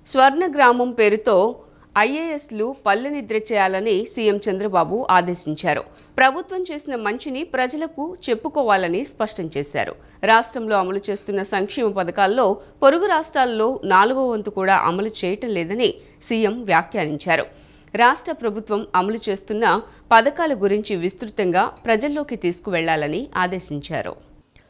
స్వర్ణ గ్రామం పేరుతో ఐఏఎస్లు పల్లె నిద్ర చేయాలని సీఎం చంద్రబాబు ఆదేశించారు. ప్రభుత్వం చేసిన మంచిని ప్రజలకు చెప్పుకోవాలని స్పష్టం చేశారు. రాష్ట్రంలో అమలు చేస్తున్న సంక్షేమ పథకాల్లో పొరుగు రాష్ట్రాల్లో 4వ వంతు కూడా అమలు చేయటం లేదని సీఎం వ్యాఖ్యానించారు. రాష్ట్ర ప్రభుత్వం అమలు చేస్తున్న పథకాల గురించి విస్తృతంగా ప్రజల్లోకి తీసుకువెళ్లాలని ఆదేశించారు.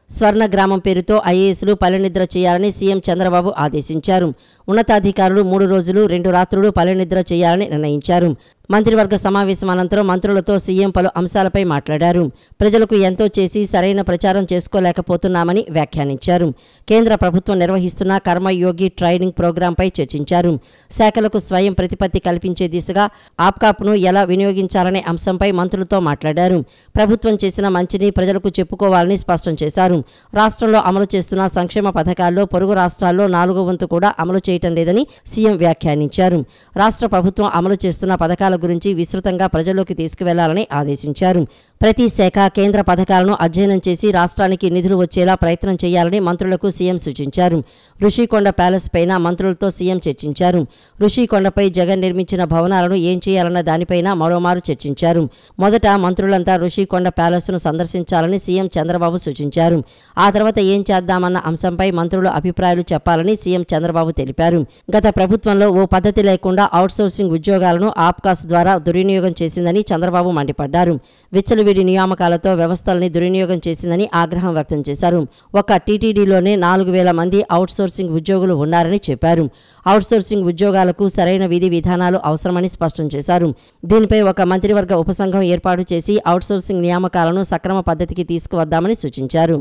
స్వర్ణ గ్రామం పేరుతో ఐఏఎస్లు పల్లె నిద్ర చేయాలని సీఎం చంద్రబాబు ఆదేశించారు. ఉన్నతాధికారులు 3 రోజులు 2 రాత్రులు పల్లె నిద్ర చేయాలని నిర్ణయించారు. మంత్రివర్గ సమావేశం అనంతరం మంత్రులతో సీఎం పలు అంశాలపై మాట్లాడారు. ప్రజలకు ఎంతో చేసి సరైన ప్రచారం చేసుకోలేకపోతున్నామని వ్యాఖ్యానించారు. కేంద్ర ప్రభుత్వం నిర్వహిస్తున్న కర్మయోగి ట్రైనింగ్ ప్రోగ్రాంపై చర్చించారు. శాఖలకు స్వయం ప్రతిపత్తి కల్పించే దిశగా ఆప్కాప్ను ఎలా వినియోగించాలనే అంశంపై మంత్రులతో మాట్లాడారు. ప్రభుత్వం చేసిన మంచిని ప్రజలకు చెప్పుకోవాలని స్పష్టం చేశారు. రాష్ట్రంలో అమలు చేస్తున్న సంక్షేమ పథకాల్లో పొరుగు రాష్ట్రాల్లో 4వ వంతు కూడా అమలు చేయటం లేదని సీఎం వ్యాఖ్యానించారు. రాష్ట్ర ప్రభుత్వం అమలు చేస్తున్న పథకాల గురించి విస్తృతంగా ప్రజల్లోకి తీసుకువెళ్లాలని ఆదేశించారు. ప్రతి శాఖ కేంద్ర పథకాలను అధ్యయనం చేసి రాష్ట్రానికి నిధులు వచ్చేలా ప్రయత్నం చేయాలని మంత్రులకు సీఎం సూచించారు. ఋషికొండ ప్యాలెస్ పైన మంత్రులతో సీఎం చర్చించారు. ఋషికొండపై జగన్ నిర్మించిన భవనాలను ఏం చేయాలన్న దానిపైన మరోమారు చర్చించారు. మొదట మంత్రులంతా ఋషికొండ ప్యాలెస్ను సందర్శించాలని సీఎం చంద్రబాబు సూచించారు. ఆ తర్వాత ఏం చేద్దామన్న అంశంపై మంత్రులు అభిప్రాయాలు చెప్పాలని సీఎం చంద్రబాబు తెలిపారు. గత ప్రభుత్వంలో ఓ పద్ధతి లేకుండా అవుట్సోర్సింగ్ ఉద్యోగాలను ఆప్కాస్ ద్వారా దుర్వినియోగం చేసిందని చంద్రబాబు మండిపడ్డారు. విచ్చలవిడి నియామకాలతో వ్యవస్థల్ని దుర్వినియోగం చేసిందని ఆగ్రహం వ్యక్తం చేశారు. ఒక టీటీడీలోనే 4,000 మంది అవుట్సోర్సింగ్ ఉద్యోగులు ఉన్నారని చెప్పారు. అవుట్సోర్సింగ్ ఉద్యోగాలకు సరైన విధి విధానాలు అవసరమని స్పష్టం చేశారు. దీనిపై ఒక మంత్రివర్గ ఉపసంఘం ఏర్పాటు చేసి అవుట్సోర్సింగ్ నియామకాలను సక్రమ పద్ధతికి తీసుకువద్దామని సూచించారు.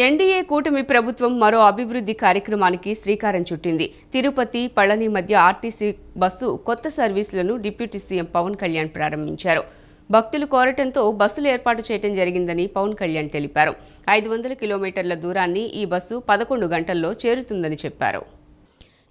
ఎన్డీఏ కూటమి ప్రభుత్వం మరో అభివృద్ధి కార్యక్రమానికి శ్రీకారం చుట్టింది. తిరుపతి, పళని మధ్య ఆర్టీసీ బస్సు కొత్త సర్వీసులను డిప్యూటీ సీఎం పవన్ కళ్యాణ్ ప్రారంభించారు. భక్తులు కోరటంతో బస్సులు ఏర్పాటు చేయడం జరిగిందని పవన్ కళ్యాణ్ తెలిపారు. 500 కిలోమీటర్ల దూరాన్ని ఈ బస్సు 11 గంటల్లో చేరుతుందని చెప్పారు.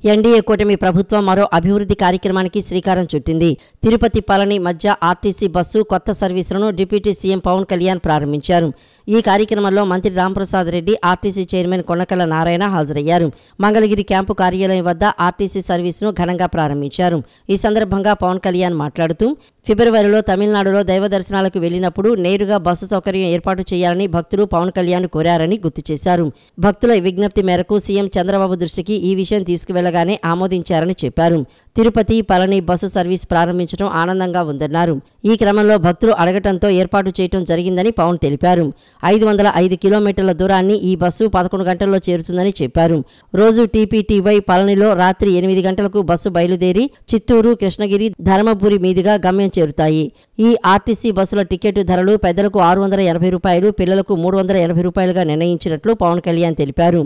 ఎన్డీఏ కూటమి ప్రభుత్వం మరో అభివృద్ధి కార్యక్రమానికి శ్రీకారం చుట్టింది. తిరుపతి, పళని మధ్య ఆర్టీసీ బస్సు కొత్త సర్వీసులను డిప్యూటీ సీఎం పవన్ కళ్యాణ్ ప్రారంభించారు. ఈ కార్యక్రమంలో మంత్రి రాంప్రసాద్ రెడ్డి, ఆర్టీసీ చైర్మన్ కొండకల్ల నారాయణ హాజరయ్యారు. మంగళగిరి క్యాంపు కార్యాలయం వద్ద ఆర్టీసీ సర్వీసును ఘనంగా ప్రారంభించారు. ఈ సందర్భంగా పవన్ కళ్యాణ్ మాట్లాడుతూ, ఫిబ్రవరిలో తమిళనాడులో దైవ దర్శనాలకు వెళ్లినప్పుడు నేరుగా బస్సు సౌకర్యం ఏర్పాటు చేయాలని భక్తులు పవన్ కళ్యాణ్ కోరారని గుర్తు చేశారు. భక్తుల విజ్ఞప్తి మేరకు సీఎం చంద్రబాబు దృష్టికి ఈ విషయం తీసుకువెళ్లగానే ఆమోదించారని చెప్పారు. తిరుపతి, పళని బస్సు సర్వీస్ ప్రారంభించడం ఆనందంగా ఉందన్నారు. ఈ క్రమంలో భక్తులు అడగటంతో ఏర్పాటు చేయడం జరిగిందని పవన్ తెలిపారు. 505 కిలోమీటర్ల దూరాన్ని ఈ బస్సు 11 గంటల్లో చేరుతుందని చెప్పారు. రోజు టీపీటీవై పళనిలో రాత్రి 8 గంటలకు బస్సు బయలుదేరి చిత్తూరు, కృష్ణగిరి, ధర్మపురి మీదుగా గమ్యం చేరుతాయి. ఈ ఆర్టీసీ బస్సుల టికెట్ ధరలు పెద్దలకు 680 రూపాయలు, పిల్లలకు 380 రూపాయలుగా నిర్ణయించినట్లు పవన్ కళ్యాణ్ తెలిపారు.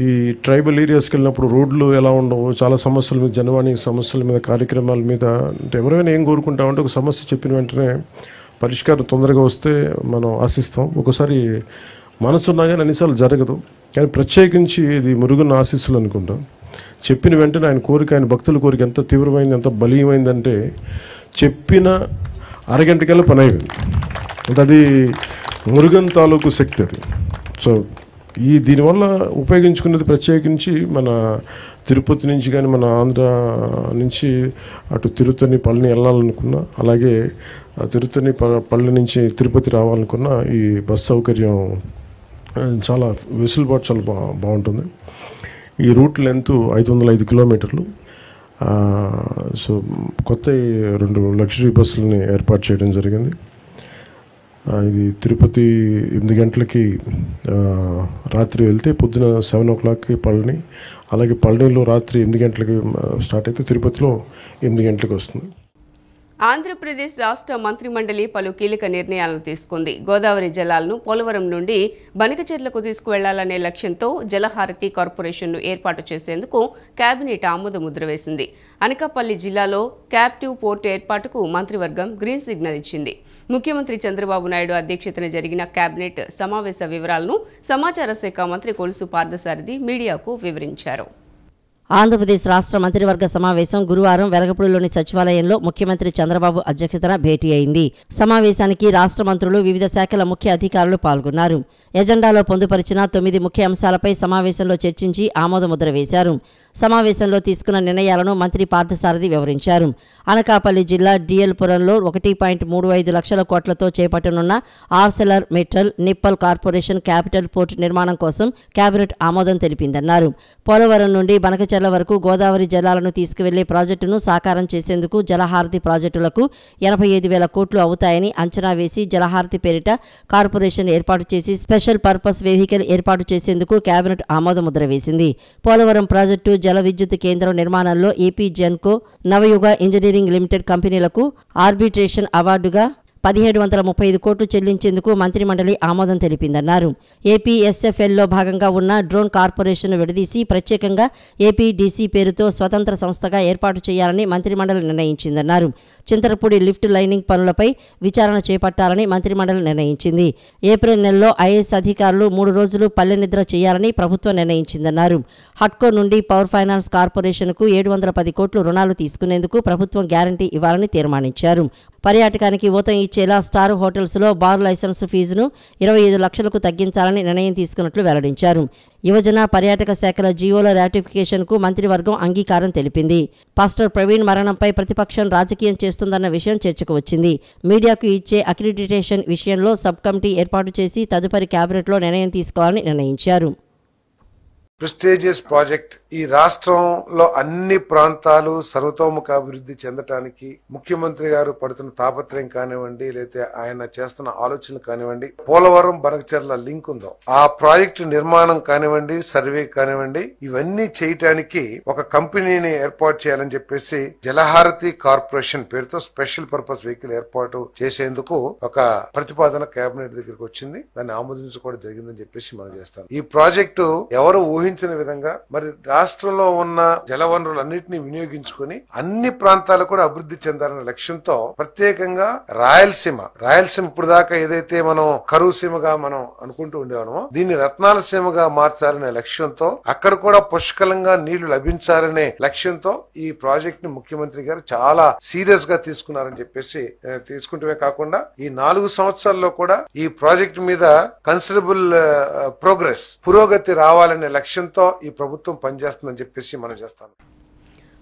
ఈ ట్రైబల్ ఏరియాస్కి వెళ్ళినప్పుడు రోడ్లు ఎలా ఉండవు, చాలా సమస్యల మీద, జనవాణి సమస్యల మీద, కార్యక్రమాల మీద, అంటే ఎవరైనా ఏం కోరుకుంటామంటే ఒక సమస్య చెప్పిన వెంటనే పరిష్కారం తొందరగా వస్తే మనం ఆశిస్తాం. ఒకసారి మనసున్నా కానీ అన్నిసార్లు జరగదు. కానీ ప్రత్యేకించి ఇది మురుగున్న ఆశీస్సులు అనుకుంటాం. చెప్పిన వెంటనే ఆయన కోరిక, ఆయన భక్తుల కోరిక ఎంత తీవ్రమైంది, ఎంత బలీయమైందంటే చెప్పిన అరగంటకల్లా పని అయిపోయింది. అంటే అది మురుగన్ తాలూకు శక్తి అది. సో దీనివల్ల ఉపయోగించుకున్నది ప్రత్యేకించి మన తిరుపతి నుంచి కానీ మన ఆంధ్ర నుంచి అటు తిరుత్తని, పళని వెళ్ళాలనుకున్నా, అలాగే తిరుత్తని, పళని నుంచి తిరుపతి రావాలనుకున్నా ఈ బస్ సౌకర్యం చాలా వెసులుబాటు చాలా బాగుంటుంది. ఈ రూట్ లెంత్ 505 కిలోమీటర్లు. సో కొత్త 2 లగ్జరీ బస్సులని ఏర్పాటు చేయడం జరిగింది. ఇది తిరుపతి 8 గంటలకి రాత్రి వెళ్తే పొద్దున 7 o'clockకి పళని, అలాగే పళనిలో రాత్రి 8 గంటలకి స్టార్ట్ అయితే తిరుపతిలో 8 గంటలకు వస్తుంది. ఆంధ్రప్రదేశ్ రాష్ట్ర మంత్రిమండలి పలు కీలక నిర్ణయాలను తీసుకుంది. గోదావరి జలాలను పోలవరం నుండి బనకచెర్లకు తీసుకువెళ్లాలనే లక్ష్యంతో జలహారతి కార్పొరేషన్ను ఏర్పాటు చేసేందుకు కేబినెట్ ఆమోద ముద్ర వేసింది. అనకాపల్లి జిల్లాలో క్యాప్టివ్ పోర్టు ఏర్పాటుకు మంత్రివర్గం గ్రీన్ సిగ్నల్ ఇచ్చింది. ముఖ్యమంత్రి చంద్రబాబు నాయుడు అధ్యక్షతన జరిగిన కేబినెట్ సమావేశ వివరాలను సమాచార శాఖ మంత్రి కొలుసు పార్థసారథి మీడియాకు వివరించారు. ఆంధ్రప్రదేశ్ రాష్ట్ర మంత్రివర్గ సమావేశం గురువారం వెలగపూడిలోని సచివాలయంలో ముఖ్యమంత్రి చంద్రబాబు అధ్యక్షతన భేటీ అయింది. సమావేశానికి రాష్ట్ర మంత్రులు, వివిధ శాఖల ముఖ్య అధికారులు పాల్గొన్నారు. ఎజెండాలో పొందుపరిచిన 9 ముఖ్య అంశాలపై సమావేశంలో చర్చించి ఆమోదముద్ర వేశారు. సమావేశంలో తీసుకున్న నిర్ణయాలను మంత్రి పార్థసారథి వివరించారు. అనకాపల్లి జిల్లా డిఎల్పురంలో 1.35 లక్షల కోట్లతో చేపట్టనున్న Arcelor Mittal Nippon corporation capital port నిర్మాణం కోసం కేబినెట్ ఆమోదం తెలిపిందన్నారు. పోలవరం నుండి బనకచెర్ల వరకు గోదావరి జలాలను తీసుకువెళ్లే ప్రాజెక్టును సాకారం చేసేందుకు జలహారతి ప్రాజెక్టులకు 85,000 కోట్లు అవుతాయని అంచనా వేసి జలహారతి పేరిట కార్పొరేషన్ ఏర్పాటు చేసి స్పెషల్ పర్పస్ వెహికల్ ఏర్పాటు చేసేందుకు కేబినెట్ ఆమోదముద్ర వేసింది. పోలవరం ప్రాజెక్టు జల విద్యుత్ కేంద్రం నిర్మాణంలో ఏపీ జెన్కో, నవయుగ ఇంజనీరింగ్ లిమిటెడ్ కంపెనీలకు ఆర్బిట్రేషన్ అవార్డుగా 1735 కోట్లు చెల్లించేందుకు మంత్రిమండలి ఆమోదం తెలిపిందన్నారు. ఏపీఎస్ఎఫ్ఎల్లో భాగంగా ఉన్న డ్రోన్ కార్పొరేషన్ను విడదీసి ప్రత్యేకంగా ఏపీడీసీ పేరుతో స్వతంత్ర సంస్థగా ఏర్పాటు చేయాలని మంత్రిమండలి నిర్ణయించిందన్నారు. చింతలపూడి లిఫ్ట్ లైనింగ్ పనులపై విచారణ చేపట్టాలని మంత్రిమండలి నిర్ణయించింది. ఏప్రిల్ నెలలో ఐఏఎస్ అధికారులు 3 రోజులు పల్లె నిద్ర చేయాలని ప్రభుత్వం నిర్ణయించిందన్నారు. హట్కో నుండి పవర్ ఫైనాన్స్ కార్పొరేషన్కు 710 కోట్లు రుణాలు తీసుకునేందుకు ప్రభుత్వం గ్యారంటీ ఇవ్వాలని తీర్మానించారు. పర్యాటకానికి ఊతం ఇచ్చేలా స్టార్ హోటల్స్లో బార్ లైసెన్స్ ఫీజును 25 లక్షలకు తగ్గించాలని నిర్ణయం తీసుకున్నట్లు వెల్లడించారు. యువజన పర్యాటక శాఖల జీవోల రాటిఫికేషన్కు మంత్రివర్గం అంగీకారం తెలిపింది. పాస్టర్ ప్రవీణ్ మరణంపై ప్రతిపక్షం రాజకీయం చేస్తుందన్న విషయం చర్చకు వచ్చింది. మీడియాకు ఇచ్చే అక్రిడిటేషన్ విషయంలో సబ్ కమిటీ ఏర్పాటు చేసి తదుపరి కేబినెట్లో నిర్ణయం తీసుకోవాలని నిర్ణయించారు. ప్రెస్టీజియస్ ప్రాజెక్ట్ ఈ రాష్ట్రంలో అన్ని ప్రాంతాలు సర్వతోముఖ అభివృద్ధి చెందటానికి ముఖ్యమంత్రి గారు పడుతున్న తాపత్రయం కానివ్వండి, లేకపోతే ఆయన చేస్తున్న ఆలోచనలు కానివ్వండి, పోలవరం బనకచెర్ల లింక్ ఉందో ఆ ప్రాజెక్టు నిర్మాణం కానివ్వండి, సర్వే కానివ్వండి, ఇవన్నీ చేయటానికి ఒక కంపెనీని ఏర్పాటు చేయాలని చెప్పేసి జలహారతి కార్పొరేషన్ పేరుతో స్పెషల్ పర్పస్ వెహికల్ ఏర్పాటు చేసేందుకు ఒక ప్రతిపాదన కేబినెట్ దగ్గరికి వచ్చింది. దాన్ని ఆమోదించుకోవడం జరిగిందని చెప్పేసి మనం చేస్తాం. ఈ ప్రాజెక్టు ఎవరు ఊహించిన విధంగా మరి రాష్ట్రంలో ఉన్న జలవనరులన్నింటినీ వినియోగించుకుని అన్ని ప్రాంతాలు కూడా అభివృద్ధి చెందాలనే లక్ష్యంతో ప్రత్యేకంగా రాయలసీమ ఇప్పుడు దాకా ఏదైతే మనం కరువు సీమగా మనం అనుకుంటూ ఉండేవామో దీన్ని రత్నాల సీమగా మార్చాలనే లక్ష్యంతో అక్కడ కూడా పుష్కలంగా నీళ్లు లభించాలనే లక్ష్యంతో ఈ ప్రాజెక్ట్ ని ముఖ్యమంత్రి గారు చాలా సీరియస్ గా తీసుకున్నారని చెప్పేసి తీసుకుంటమే కాకుండా ఈ 4 సంవత్సరాల్లో కూడా ఈ ప్రాజెక్ట్ మీద కన్సిడరబుల్ పురోగతి రావాలనే లక్ష్యంతో ఈ ప్రభుత్వం పనిచేస్తుందని చెప్పేసి మనం చేస్తాం.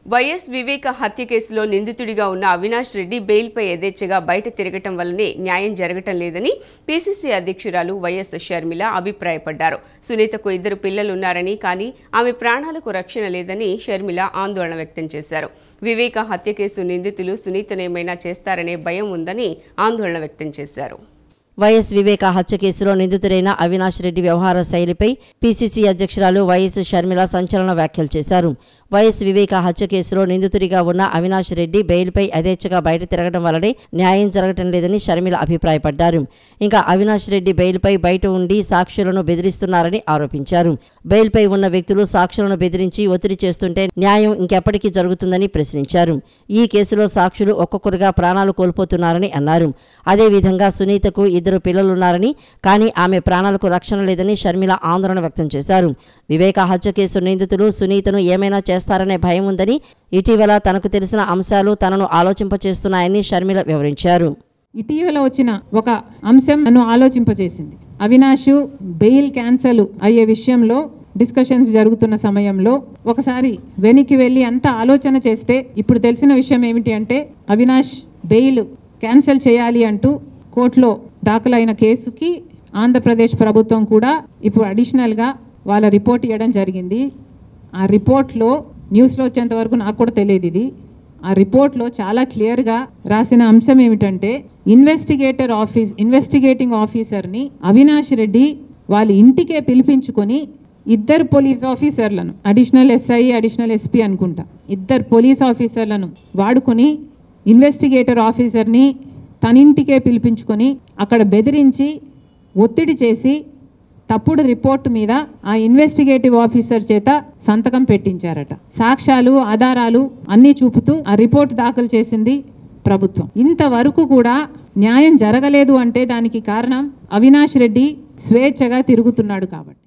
వైఎస్ వివేక హత్య కేసులో నిందితుడిగా ఉన్న అవినాష్ రెడ్డి బెయిల్పై యథేచ్ఛగా బయట తిరగటం వల్లనే న్యాయం జరగటం లేదని పీసీసీ అధ్యక్షురాలు వైఎస్ షర్మిల అభిప్రాయపడ్డారు. సునీతకు 2 పిల్లలున్నారని, కానీ ఆమె ప్రాణాలకు రక్షణ లేదని షర్మిల ఆందోళన వ్యక్తం చేశారు. వివేక హత్య కేసు నిందితులు సునీతనేమైనా చేస్తారనే భయం ఉందని ఆందోళన వ్యక్తం చేశారు. వైఎస్ వివేక హత్య కేసులో నిందితుడైన అవినాష్ రెడ్డి వ్యవహార శైలిపై పీసీసీ అధ్యక్షురాలు వైఎస్ షర్మిల సంచలన వ్యాఖ్యలు చేశారు. వైఎస్ వివేక హత్య కేసులో నిందితుడిగా ఉన్న అవినాష్ రెడ్డి బెయిల్పై యథేచ్ఛగా బయట తిరగడం వల్లనే న్యాయం జరగటం లేదని షర్మిల అభిప్రాయపడ్డారు. ఇంకా అవినాష్ రెడ్డి బెయిల్పై బయట ఉండి సాక్షులను బెదిరిస్తున్నారని ఆరోపించారు. బెయిల్పై ఉన్న వ్యక్తులు సాక్షులను బెదిరించి ఒత్తిడి చేస్తుంటే న్యాయం ఇంకెప్పటికీ జరుగుతుందని ప్రశ్నించారు. ఈ కేసులో సాక్షులు ఒక్కొక్కరుగా ప్రాణాలు కోల్పోతున్నారని అన్నారు. అదేవిధంగా సునీతకు 2 పిల్లలున్నారని, కానీ ఆమె ప్రాణాలకు రక్షణ లేదని షర్మిల ఆందోళన వ్యక్తం చేశారు. వివేక హత్య కేసు నిందితులు సునీతను ఏమైనా చేస్తారనే భయం ఉందని, ఇటీవల తనకు తెలిసిన అంశాలు తనను ఆలోచింపచేస్తున్నాయని షర్మిల వివరించారు. ఇటీవల వచ్చిన ఒక అంశం నన్ను ఆలోచింపచేసింది. అవినాష్ బెయిల్ క్యాన్సల్ అయ్యే విషయంలో డిస్కషన్స్ జరుగుతున్న సమయంలో ఒకసారి వెనక్కి వెళ్ళి అంతా ఆలోచన చేస్తే ఇప్పుడు తెలిసిన విషయం ఏమిటి అంటే అవినాష్ బెయిల్ క్యాన్సల్ చేయాలి అంటూ కోర్టులో దాఖలైన కేసుకి ఆంధ్రప్రదేశ్ ప్రభుత్వం కూడా ఇప్పుడు అడిషనల్గా వాళ్ళ రిపోర్ట్ ఇవ్వడం జరిగింది. ఆ రిపోర్ట్లో న్యూస్లో వచ్చేంత వరకు నాకు కూడా తెలియదు ఇది. ఆ రిపోర్ట్లో చాలా క్లియర్గా రాసిన అంశం ఏమిటంటే ఇన్వెస్టిగేటింగ్ ఆఫీసర్ని అవినాష్ రెడ్డి వాళ్ళ ఇంటికే పిలిపించుకొని 2 పోలీస్ ఆఫీసర్లను అడిషనల్ ఎస్ఐ అడిషనల్ ఎస్పీ అనుకుంటా 2 పోలీస్ ఆఫీసర్లను వాడుకొని ఇన్వెస్టిగేటర్ ఆఫీసర్ని తన ఇంటికే పిలిపించుకొని అక్కడ బెదిరించి ఒత్తిడి చేసి తప్పుడు రిపోర్టు మీద ఆ ఇన్వెస్టిగేటివ్ ఆఫీసర్ చేత సంతకం పెట్టించారట. సాక్ష్యాలు ఆధారాలు అన్నీ చూపుతూ ఆ రిపోర్ట్ దాఖలు చేసింది ప్రభుత్వం. ఇంతవరకు కూడా న్యాయం జరగలేదు అంటే దానికి కారణం అవినాష్ రెడ్డి స్వేచ్ఛగా తిరుగుతున్నాడు కాబట్టి.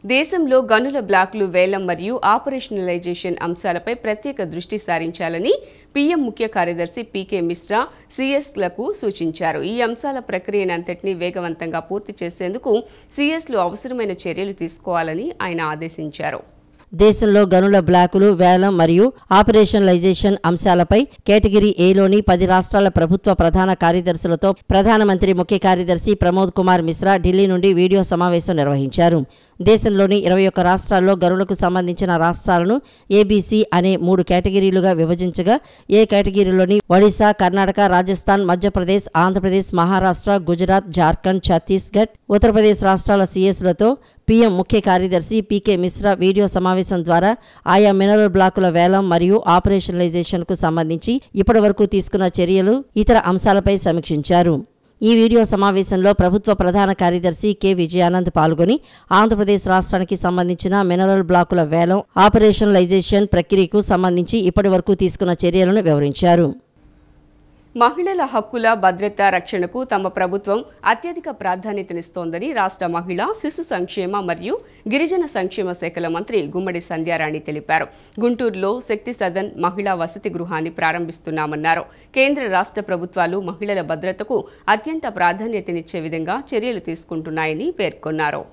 దేశంలో గనుల బ్లాకులు వేలం మరియు ఆపరేషనలైజేషన్ అంశాలపై ప్రత్యేక దృష్టి సారించాలని పీఎం ముఖ్య కార్యదర్శి పీకే మిశ్రా సీఎస్లకు సూచించారు. ఈ అంశాల ప్రక్రియనంతటినీ వేగవంతంగా పూర్తి చేసేందుకు సీఎస్లు అవసరమైన చర్యలు తీసుకోవాలని ఆయన ఆదేశించారు. దేశంలో గనుల బ్లాకులు వేలం మరియు ఆపరేషనలైజేషన్ అంశాలపై కేటగిరీ ఏలోని 10 రాష్ట్రాల ప్రభుత్వ ప్రధాన కార్యదర్శులతో ప్రధానమంత్రి ముఖ్య కార్యదర్శి ప్రమోద్ కుమార్ మిశ్రా ఢిల్లీ నుండి వీడియో సమావేశం నిర్వహించారు. దేశంలోని 21 రాష్ట్రాల్లో గనులకు సంబంధించిన రాష్ట్రాలను ఏబీసీ అనే 3 కేటగిరీలుగా విభజించగా ఏ కేటగిరీలోని ఒడిశా, కర్ణాటక, రాజస్థాన్, మధ్యప్రదేశ్, ఆంధ్రప్రదేశ్, మహారాష్ట్ర, గుజరాత్, జార్ఖండ్, ఛత్తీస్గఢ్, ఉత్తరప్రదేశ్ రాష్ట్రాల సీఎస్లతో పీఎం ముఖ్య కార్యదర్శి పీకే మిశ్రా వీడియో సమావేశం ద్వారా ఆయా మినరల్ బ్లాకుల వేలం మరియు ఆపరేషనలైజేషన్కు సంబంధించి ఇప్పటివరకు తీసుకున్న చర్యలు, ఇతర అంశాలపై సమీక్షించారు. ఈ వీడియో సమావేశంలో ప్రభుత్వ ప్రధాన కార్యదర్శి కె విజయానంద్ పాల్గొని ఆంధ్రప్రదేశ్ రాష్ట్రానికి సంబంధించిన మినరల్ బ్లాకుల వేలం, ఆపరేషనలైజేషన్ ప్రక్రియకు సంబంధించి ఇప్పటివరకు తీసుకున్న చర్యలను వివరించారు. మహిళల హక్కుల భద్రత రక్షణకు తమ ప్రభుత్వం అత్యధిక ప్రాధాన్యతనిస్తోందని రాష్ట్ర మహిళా, శిశు సంక్షేమ మరియు గిరిజన సంక్షేమ శాఖల మంత్రి గుమ్మడి సంధ్యారాణి తెలిపారు. గుంటూరులో శక్తి సదన్ మహిళా వసతి గృహాన్ని ప్రారంభిస్తున్నామన్నారు. కేంద్ర రాష్ట్ర ప్రభుత్వాలు మహిళల భద్రతకు అత్యంత ప్రాధాన్యతనిచ్చే విధంగా చర్యలు తీసుకుంటున్నాయని పేర్కొన్నారు.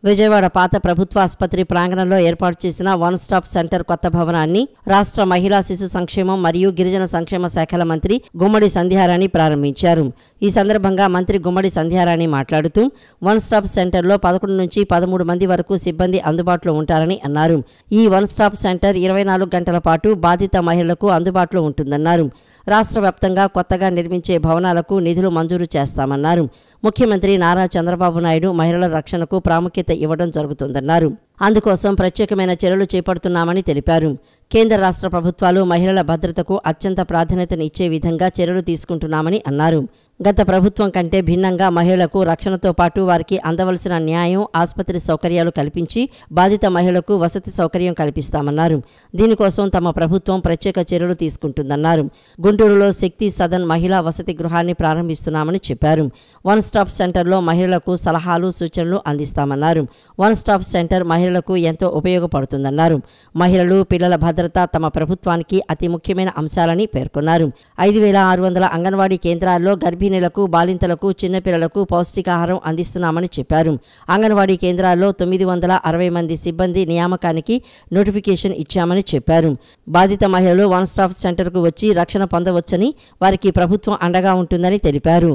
విజయవాడ పాత ప్రభుత్వ ఆసుపత్రి ప్రాంగణంలో ఏర్పాటు చేసిన వన్ స్టాప్ సెంటర్ కొత్త భవనాన్ని రాష్ట్ర మహిళా, శిశు సంక్షేమం మరియు గిరిజన సంక్షేమ శాఖల మంత్రి గుమ్మడి సంధ్యారాణి ప్రారంభించారు. ఈ సందర్భంగా మంత్రి గుమ్మడి సంధ్యారాణి మాట్లాడుతూ వన్ స్టాప్ సెంటర్లో 11 నుంచి 13 మంది వరకు సిబ్బంది అందుబాటులో ఉంటారని అన్నారు. ఈ వన్ స్టాప్ సెంటర్ 24 గంటల పాటు బాధిత మహిళలకు అందుబాటులో ఉంటుందన్నారు. రాష్ట్ర వ్యాప్తంగా కొత్తగా నిర్మించే భవనాలకు నిధులు మంజూరు చేస్తామన్నారు. ముఖ్యమంత్రి నారా చంద్రబాబు నాయుడు మహిళల రక్షణకు ప్రాముఖ్యత ఇవ్వడం జరుగుతుందన్నారు. అందుకోసం ప్రత్యేకమైన చర్యలు చేపడుతున్నామని తెలిపారు. కేంద్ర రాష్ట్ర ప్రభుత్వాలు మహిళల భద్రతకు అత్యంత ప్రాధాన్యతను ఇచ్చే విధంగా చర్యలు తీసుకుంటున్నామని అన్నారు. గత ప్రభుత్వం కంటే భిన్నంగా మహిళలకు రక్షణతో పాటు వారికి అందవలసిన న్యాయం, ఆసుపత్రి సౌకర్యాలు కల్పించి బాధిత మహిళలకు వసతి సౌకర్యం కల్పిస్తామన్నారు. దీనికోసం తమ ప్రభుత్వం ప్రత్యేక చర్యలు తీసుకుంటుందన్నారు. గుంటూరులో శక్తి సదన్ మహిళా వసతి గృహాన్ని ప్రారంభిస్తున్నామని చెప్పారు. వన్ స్టాప్ సెంటర్లో మహిళలకు సలహాలు, సూచనలు అందిస్తామన్నారు. వన్ స్టాప్ సెంటర్ మహిళలకు ఎంతో ఉపయోగపడుతుందన్నారు. మహిళలు, పిల్లల భద్రత తమ ప్రభుత్వానికి అతి ముఖ్యమైన అంశాలని పేర్కొన్నారు. 5,600 అంగన్వాడీ కేంద్రాల్లో గర్భిణీలకు, బాలింతలకు, చిన్నపిల్లలకు పౌష్టికాహారం అందిస్తున్నామని చెప్పారు. అంగన్వాడీ కేంద్రాల్లో 960 మంది సిబ్బంది నియామకానికి నోటిఫికేషన్ ఇచ్చామని చెప్పారు. బాధిత మహిళలు వన్ స్టాప్ సెంటర్కు వచ్చి రక్షణ పొందవచ్చని, వారికి ప్రభుత్వం అండగా ఉంటుందని తెలిపారు.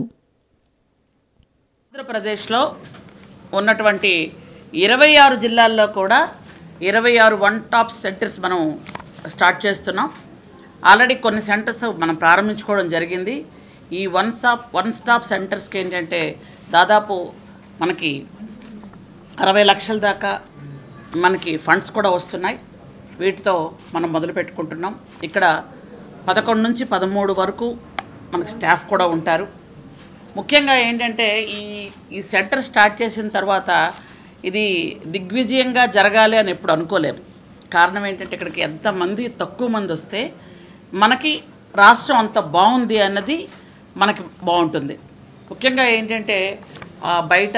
ఆంధ్రప్రదేశ్లో ఉన్నటువంటి 26 జిల్లాల్లో కూడా 26 వన్ టాప్ సెంటర్స్ మనం స్టార్ట్ చేస్తున్నాం. ఆల్రెడీ కొన్ని సెంటర్స్ మనం ప్రారంభించుకోవడం జరిగింది. ఈ వన్ స్టాప్ సెంటర్స్కి ఏంటంటే దాదాపు మనకి 60 లక్షల దాకా మనకి ఫండ్స్ కూడా వస్తున్నాయి. వీటితో మనం మొదలు పెట్టుకుంటున్నాం. ఇక్కడ 11 నుంచి 13 వరకు మనకి స్టాఫ్ కూడా ఉంటారు. ముఖ్యంగా ఏంటంటే ఈ సెంటర్ స్టార్ట్ చేసిన తర్వాత ఇది దిగ్విజయంగా జరగాలి అని ఎప్పుడు అనుకోలేము. కారణం ఏంటంటే ఇక్కడికి ఎంతమంది తక్కువ మంది వస్తే మనకి రాష్ట్రం అంత బాగుంది అన్నది మనకి బాగుంటుంది. ముఖ్యంగా ఏంటంటే బయట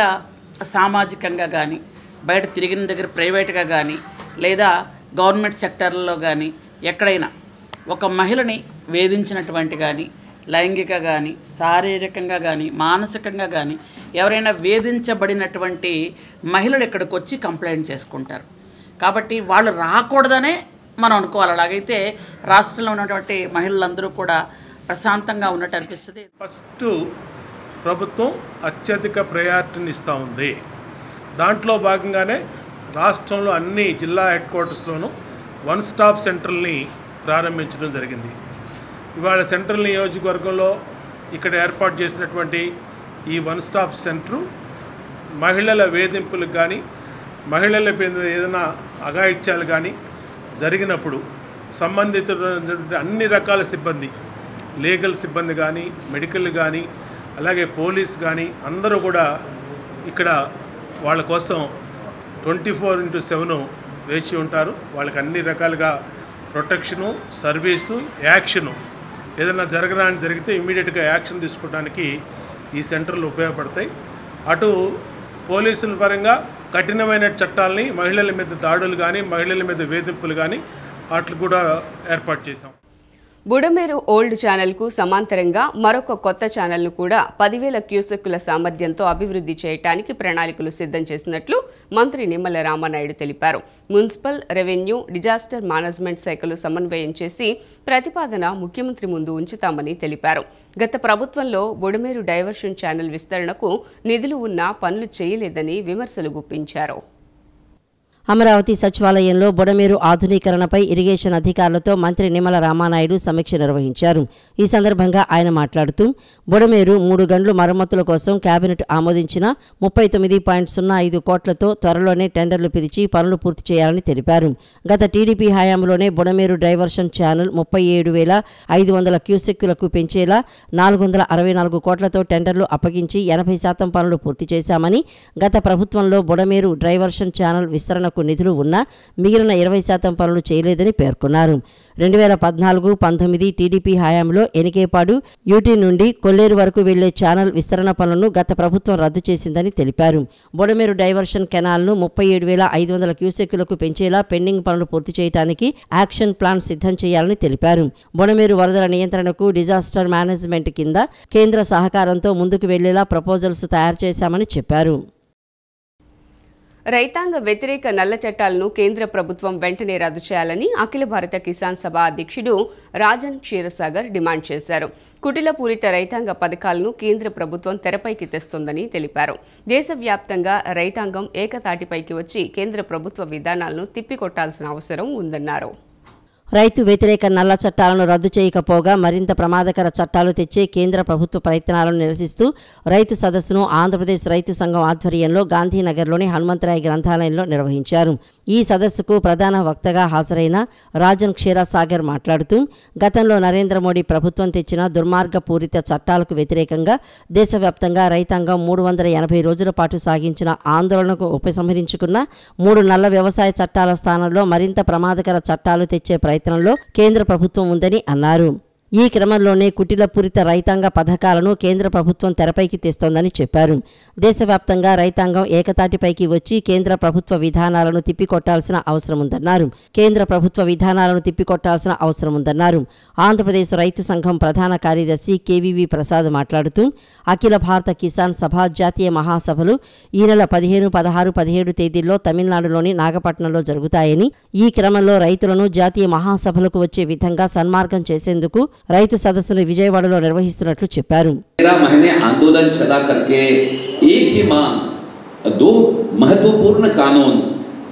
సామాజికంగా కానీ, బయట తిరిగిన దగ్గర ప్రైవేట్గా కానీ, లేదా గవర్నమెంట్ సెక్టర్లలో కానీ ఎక్కడైనా ఒక మహిళని వేధించినటువంటి కానీ, లైంగిక కానీ, శారీరకంగా కానీ, మానసికంగా కానీ ఎవరైనా వేధించబడినటువంటి మహిళలు ఇక్కడికి వచ్చి కంప్లైంట్ చేసుకుంటారు. కాబట్టి వాళ్ళు రాకూడదనే మనం అనుకోవాలి. అలాగైతే రాష్ట్రంలో ఉన్నటువంటి మహిళలందరూ కూడా ప్రశాంతంగా ఉన్నట్టు అనిపిస్తుంది. ఫస్ట్ ప్రభుత్వం అత్యధిక ప్రయారిటీని ఇస్తూ ఉంది. దాంట్లో భాగంగానే రాష్ట్రంలో అన్ని జిల్లా హెడ్ క్వార్టర్స్లోనూ వన్ స్టాప్ సెంటర్ని ప్రారంభించడం జరిగింది. ఇవాళ సెంట్రల్ నియోజకవర్గంలో ఇక్కడ ఏర్పాటు చేసినటువంటి ఈ వన్ స్టాప్ సెంటరు మహిళల వేధింపులకు కానీ, మహిళల మీద ఏదైనా అఘాయిత్యాలు కానీ జరిగినప్పుడు సంబంధిత అన్ని రకాల సిబ్బంది, లీగల్ సిబ్బంది కానీ, మెడికల్ కానీ, అలాగే పోలీస్ కానీ అందరూ కూడా ఇక్కడ వాళ్ళ కోసం 24/7 వేచి ఉంటారు. వాళ్ళకి అన్ని రకాలుగా ప్రొటెక్షను, సర్వీసు, యాక్షను ఏదైనా జరిగితే ఇమ్మీడియట్గా యాక్షన్ తీసుకోవడానికి ఈ సెంటర్లు ఉపయోగపడతాయి. అటు పోలీసుల పరంగా కఠినమైన చట్టాలని, మహిళల మీద దాడులు కానీ, మహిళల మీద వేధింపులు కానీ వాటిని కూడా ఏర్పాటు చేశాం. బుడమేరు ఓల్డ్ ఛానల్కు సమాంతరంగా మరొక కొత్త ఛానల్ను కూడా 10,000 క్యూసెక్కుల సామర్థ్యంతో అభివృద్ధి చేయడానికి ప్రణాళికలు సిద్ధం చేసినట్లు మంత్రి నిమ్మల రామానాయుడు తెలిపారు. మున్సిపల్, రెవెన్యూ, డిజాస్టర్ మేనేజ్మెంట్ శాఖలు సమన్వయం చేసి ప్రతిపాదన ముఖ్యమంత్రి ముందు ఉంచుతామని తెలిపారు. గత ప్రభుత్వంలో బుడమేరు డైవర్షన్ ఛానల్ విస్తరణకు నిధులు ఉన్నా పనులు చేయలేదని విమర్శలు గుప్పించారు. అమరావతి సచివాలయంలో బుడమేరు ఆధునీకరణపై ఇరిగేషన్ అధికారులతో మంత్రి నిమ్మల రామానాయుడు సమీక్ష నిర్వహించారు. ఈ సందర్భంగా ఆయన మాట్లాడుతూ బుడమేరు 3 గంటల మరమ్మతుల కోసం కేబినెట్ ఆమోదించిన 39.05 కోట్లతో త్వరలోనే టెండర్లు పిలిచి పనులు పూర్తి చేయాలని తెలిపారు. గత టీడీపీ హయాంలోనే బుడమేరు డైవర్షన్ ఛానల్ 37,500 క్యూసెక్కులకు పెంచేలా 464 కోట్లతో టెండర్లు అప్పగించి 80% పనులు పూర్తి చేశామని, గత ప్రభుత్వంలో బుడమేరు డైవర్షన్ ఛానల్ విస్తరణకు నిధులు ఉన్నా మిగిలిన 20% పనులు చేయలేదని పేర్కొన్నారు. 2014-19 టీడీపీ హయాంలో ఎనికేపాడు యూటీ నుండి కొల్లేరు వరకు వెళ్లే ఛానల్ విస్తరణ పనులను గత ప్రభుత్వం రద్దు చేసిందని తెలిపారు. బుడమేరు డైవర్షన్ కెనాల్ను 37,500 క్యూసెక్కులకు పెంచేలా పెండింగ్ పనులు పూర్తి చేయడానికి యాక్షన్ ప్లాన్ సిద్ధం చేయాలని తెలిపారు. బుడమేరు వరదల నియంత్రణకు డిజాస్టర్ మేనేజ్మెంట్ కింద కేంద్ర సహకారంతో ముందుకు వెళ్లేలా ప్రపోజల్స్ తయారు చేశామని చెప్పారు. రైతాంగ వ్యతిరేక నల్ల చట్టాలను కేంద్ర ప్రభుత్వం వెంటనే రద్దు చేయాలని అఖిల భారత కిసాన్ సభ అధ్యక్షుడు రాజన్ క్షీరసాగర్ డిమాండ్ చేశారు. కుటిలపూరిత రైతాంగ పథకాలను కేంద్ర ప్రభుత్వం తెరపైకి తెస్తోందని తెలిపారు. దేశవ్యాప్తంగా రైతాంగం ఏకతాటిపైకి వచ్చి కేంద్ర ప్రభుత్వ విధానాలను తిప్పికొట్టాల్సిన అవసరం ఉందన్నారు. రైతు వ్యతిరేక నల్ల చట్టాలను రద్దు చేయకపోగా మరింత ప్రమాదకర చట్టాలు తెచ్చే కేంద్ర ప్రభుత్వ ప్రయత్నాలను నిరసిస్తూ రైతు సదస్సును ఆంధ్రప్రదేశ్ రైతు సంఘం ఆధ్వర్యంలో గాంధీనగర్లోని హనుమంతరాయ గ్రంథాలయంలో నిర్వహించారు. ఈ సదస్సుకు ప్రధాన వక్తగా హాజరైన రాజన్ క్షీరసాగర్ మాట్లాడుతూ గతంలో నరేంద్ర మోడీ ప్రభుత్వం తెచ్చిన దుర్మార్గపూరిత చట్టాలకు వ్యతిరేకంగా దేశవ్యాప్తంగా రైతాంగం 380 రోజుల పాటు సాగించిన ఆందోళనకు ఉపసంహరించుకున్న 3 నల్ల వ్యవసాయ చట్టాల స్థానంలో మరింత ప్రమాదకర చట్టాలు తెచ్చే ప్రయత్నంలో కేంద్ర ప్రభుత్వం ఉందని అన్నారు. ఈ క్రమంలోనే కుటిలపూరిత రైతాంగ పథకాలను కేంద్ర ప్రభుత్వం తెరపైకి తెస్తోందని చెప్పారు. దేశవ్యాప్తంగా రైతాంగం ఏకతాటిపైకి వచ్చి కేంద్ర ప్రభుత్వ విధానాలను తిప్పికొట్టాల్సిన అవసరం ఉందన్నారు. ఆంధ్రప్రదేశ్ రైతు సంఘం ప్రధాన కార్యదర్శి కేవీవి ప్రసాద్ మాట్లాడుతూ అఖిల భారత కిసాన్ సభ జాతీయ మహాసభలు ఈ నెల 15, 16, 17 తేదీల్లో తమిళనాడులోని నాగపట్నంలో జరుగుతాయని, ఈ క్రమంలో రైతులను జాతీయ మహాసభలకు వచ్చే విధంగా సన్మార్గం చేసేందుకు రైతు సదస్సును విజయవాడలో నిర్వహిస్తున్నట్లు చెప్పారు. 13 महीने आंदोलन चला करके एक ही मांग 2 महत्वपूर्ण कानून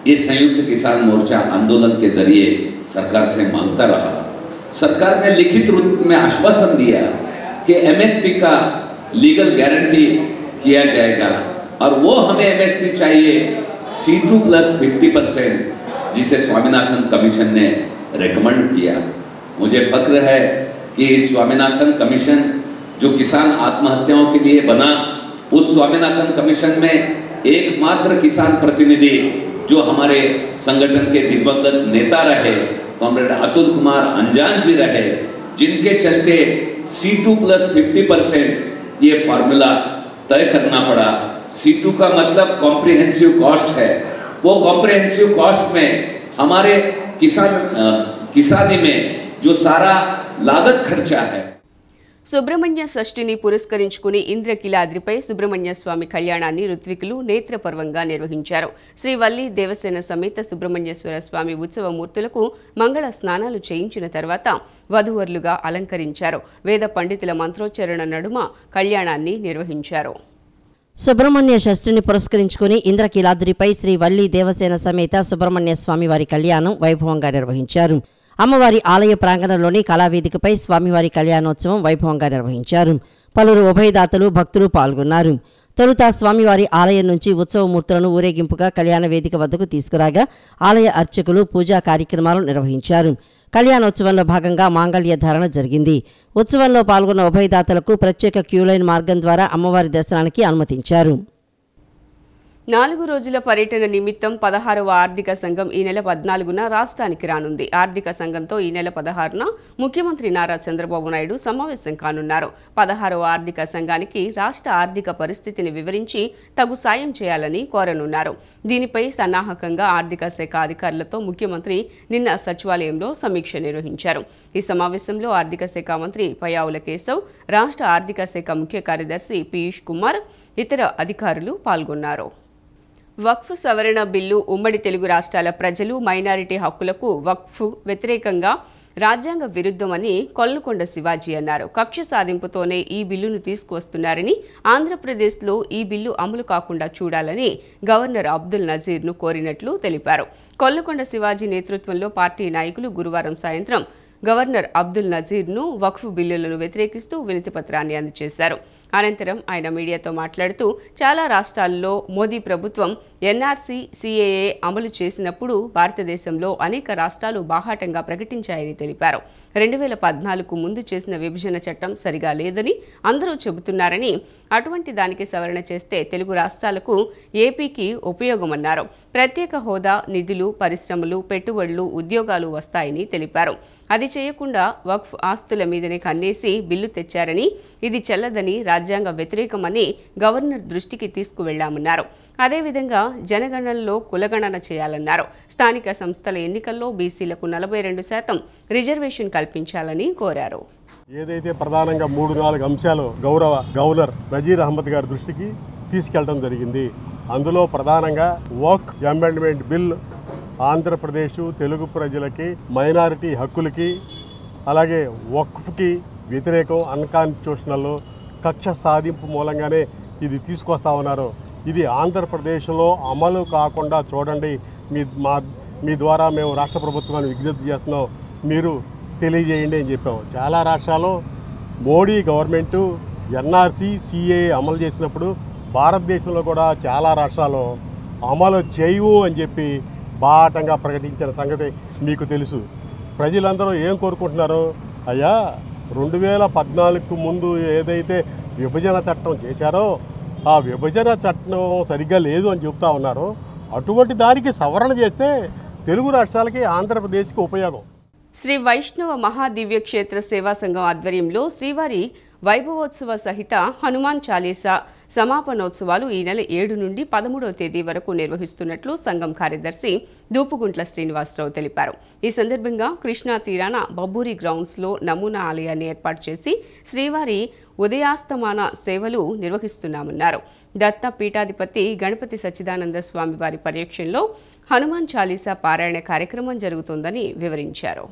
ये संयुक्त किसान मोर्चा आंदोलन के जरिए सरकार से मांगता रहा. सरकार ने लिखित रूप में आश्वासन दिया कि एमएसपी का लीगल गारंटी किया जाएगा और वो हमें एमएसपी चाहिए C2+50%, जिसे स्वामीनाथन कमीशन ने रेकमेंड किया. मुझे फख्र है कि इस स्वामीनाथन कमीशन जो किसान आत्महत्याओं के लिए बना, उस स्वामीनाथन कमीशन में एकमात्र किसान प्रतिनिधि जो हमारे संगठन के दिवंगत नेता रहे, कॉमरेड अतुल कुमार अंजान जी रहे, जिनके चलते C2+50% ये फॉर्मूला तय करना पड़ा. C2 का मतलब कॉम्प्रिहेंसिव कॉस्ट है. वो कॉम्प्रिहेंसिव कॉस्ट में हमारे किसानी में जो सारा लागत खर्चा है. సుబ్రహ్మణ్య షష్ఠిని పురస్కరించుకుని ఇంద్రకీలాద్రిపై సుబ్రహ్మణ్య స్వామి కళ్యాణాన్ని ఋత్వికులు నేత్రపర్వంగా నిర్వహించారు. శ్రీ వల్లి దేవసేన సమేత సుబ్రహ్మణ్యేశ్వర స్వామి ఉత్సవమూర్తులకు మంగళ స్నానాలు చేయించిన తర్వాత వధూవరులుగా అలంకరించారు. వేద పండితుల మంత్రోచ్చరణ నడుమ కళ్యాణాన్ని నిర్వహించారు. సుబ్రహ్మణ్య షష్ఠిని పురస్కరించుకుని ఇంద్రకీలాద్రిపై శ్రీ వల్లి దేవసేన సమేత సుబ్రహ్మణ్య స్వామి వారి కళ్యాణం వైభవంగా నిర్వహించారు. అమ్మవారి ఆలయ ప్రాంగణంలోని కళావేదికపై స్వామివారి కళ్యాణోత్సవం వైభవంగా నిర్వహించారు. పలువురు ఉభయదాతలు, భక్తులు పాల్గొన్నారు. తొలుత స్వామివారి ఆలయం నుంచి ఉత్సవమూర్తులను ఊరేగింపుగా కళ్యాణ వేదిక వద్దకు తీసుకురాగా ఆలయ అర్చకులు పూజా కార్యక్రమాలు నిర్వహించారు. కళ్యాణోత్సవంలో భాగంగా మాంగళ్య ధారణ జరిగింది. ఉత్సవంలో పాల్గొన్న ఉభయదాతలకు ప్రత్యేక క్యూలైన్ మార్గం ద్వారా అమ్మవారి దర్శనానికి అనుమతించారు. 4 రోజుల పర్యటన నిమిత్తం 16వ ఆర్థిక సంఘం ఈ నెల 14న రాష్ట్రానికి రానుంది. ఆర్థిక సంఘంతో ఈ నెల 16న ముఖ్యమంత్రి నారా చంద్రబాబు నాయుడు సమావేశం కానున్నారు. 16వ ఆర్థిక సంఘానికి రాష్ట్ర ఆర్థిక పరిస్థితిని వివరించి తగు సాయం చేయాలని కోరనున్నారు. దీనిపై సన్నాహకంగా ఆర్థిక శాఖ అధికారులతో ముఖ్యమంత్రి నిన్న సచివాలయంలో సమీక్ష నిర్వహించారు. ఈ సమావేశంలో ఆర్థిక శాఖ మంత్రి పయ్యావుల కేశవ్, రాష్ట్ర ఆర్థిక శాఖ ముఖ్య కార్యదర్శి పీయూష్ కుమార్, ఇతర అధికారులు పాల్గొన్నారు. వక్ఫ్ సవరణ బిల్లు ఉమ్మడి తెలుగు రాష్ట్రాల ప్రజలు, మైనారిటీ హక్కులకు వక్ఫ్ వ్యతిరేకంగా రాజ్యాంగ విరుద్ధమని కొల్లుకొండ శివాజీ అన్నారు. కక్ష సాధింపుతోనే ఈ బిల్లును తీసుకువస్తున్నారని, ఆంధ్రప్రదేశ్లో ఈ బిల్లు అమలు కాకుండా చూడాలని గవర్నర్ అబ్దుల్ నజీర్ను కోరినట్లు తెలిపారు. కొల్లుకొండ శివాజీ నేతృత్వంలో పార్టీ నాయకులు గురువారం సాయంత్రం గవర్నర్ అబ్దుల్ నజీర్ను వక్ఫ్ బిల్లులను వ్యతిరేకిస్తూ వినతిపత్రాన్ని అందజేశారు. అనంతరం ఆయన మీడియాతో మాట్లాడుతూ చాలా రాష్ట్రాల్లో మోదీ ప్రభుత్వం ఎన్ఆర్సీ, సిఏఏ అమలు చేసినప్పుడు భారతదేశంలో అనేక రాష్ట్రాలు బాహాటంగా ప్రకటించాయని తెలిపారు. 2014కు ముందు చేసిన విభజన చట్టం సరిగా లేదని అందరూ చెబుతున్నారని, అటువంటి దానికి సవరణ చేస్తే తెలుగు రాష్ట్రాలకు, ఏపీకి ఉపయోగమన్నారు. ప్రత్యేక హోదా, నిధులు, పరిశ్రమలు, పెట్టుబడులు, ఉద్యోగాలు వస్తాయని తెలిపారు. అది చేయకుండా వక్ఫ్ ఆస్తుల మీదనే కన్నేసి బిల్లు తెచ్చారని, ఇది చెల్లదని, రాజ్యాంగ వ్యతిరేకమని గవర్నర్ దృష్టికి తీసుకువెళ్లామన్నారు. అదేవిధంగా జనగణనలో కులగణన చేయాలన్నారు. స్థానిక సంస్థల ఎన్నికల్లో బీసీలకు 42% రిజర్వేషన్ కల్పించాలని కోరారు. ఏదైతే ప్రధానంగా 3-4 అంశాలు గౌరవ గవర్నర్ నజీర్ అహ్మద్ గారి దృష్టికి తీసుకెళ్లడం జరిగింది. అందులో ప్రధానంగా వక్ఫ్ అమెండ్మెంట్ బిల్ ఆంధ్రప్రదేశ్ తెలుగు ప్రజలకి, మైనారిటీ హక్కులకి, అలాగే వక్ఫ్కి వ్యతిరేకం, అన్కాన్స్టిట్యూషనల్, కక్ష సాధింపు మూలంగానే ఇది తీసుకొస్తా ఉన్నారు. ఇది ఆంధ్రప్రదేశ్లో అమలు కాకుండా చూడండి, మీ ద్వారా మేము రాష్ట్ర ప్రభుత్వాన్ని విజ్ఞప్తి చేస్తున్నాం, మీరు తెలియజేయండి అని చెప్పాము. చాలా రాష్ట్రాల్లో మోడీ గవర్నమెంటు ఎన్ఆర్సీ, సిఏఏ అమలు చేసినప్పుడు భారతదేశంలో కూడా చాలా రాష్ట్రాలు అమలు చేయవు అని చెప్పి బాటంగా ప్రకటించిన సంగతి మీకు తెలుసు. ప్రజలందరూ ఏం కోరుకుంటున్నారు? అయ్యా 2014కు ముందు ఏదైతే విభజన చట్టం చేశారో ఆ విభజన చట్టం సరిగ్గా లేదు అని చెప్తా ఉన్నారు. అటువంటి దానికి సవరణ చేస్తే తెలుగు రాష్ట్రాలకి, ఆంధ్రప్రదేశ్కి ఉపయోగం. శ్రీ వైష్ణవ మహాదివ్య క్షేత్ర సేవా సంఘం ఆధ్వర్యంలో శ్రీవారి వైభవోత్సవ సహిత హనుమాన్ చాలీసా సమాపనోత్సవాలు ఈ నెల 7 నుండి 13వ తేదీ వరకు నిర్వహిస్తున్నట్లు సంఘం కార్యదర్శి దూపుగుంట్ల శ్రీనివాసరావు తెలిపారు. ఈ సందర్భంగా కృష్ణా తీరాన బబ్బూరి గ్రౌండ్స్లో నమూనా ఆలయాన్ని ఏర్పాటు చేసి శ్రీవారి ఉదయాస్తమాన సేవలు నిర్వహిస్తున్నామన్నారు. దత్త పీఠాధిపతి గణపతి సచ్చిదానంద స్వామి వారి పర్యవేక్షణలో హనుమాన్ చాలీసా పారాయణ కార్యక్రమం జరుగుతోందని వివరించారు.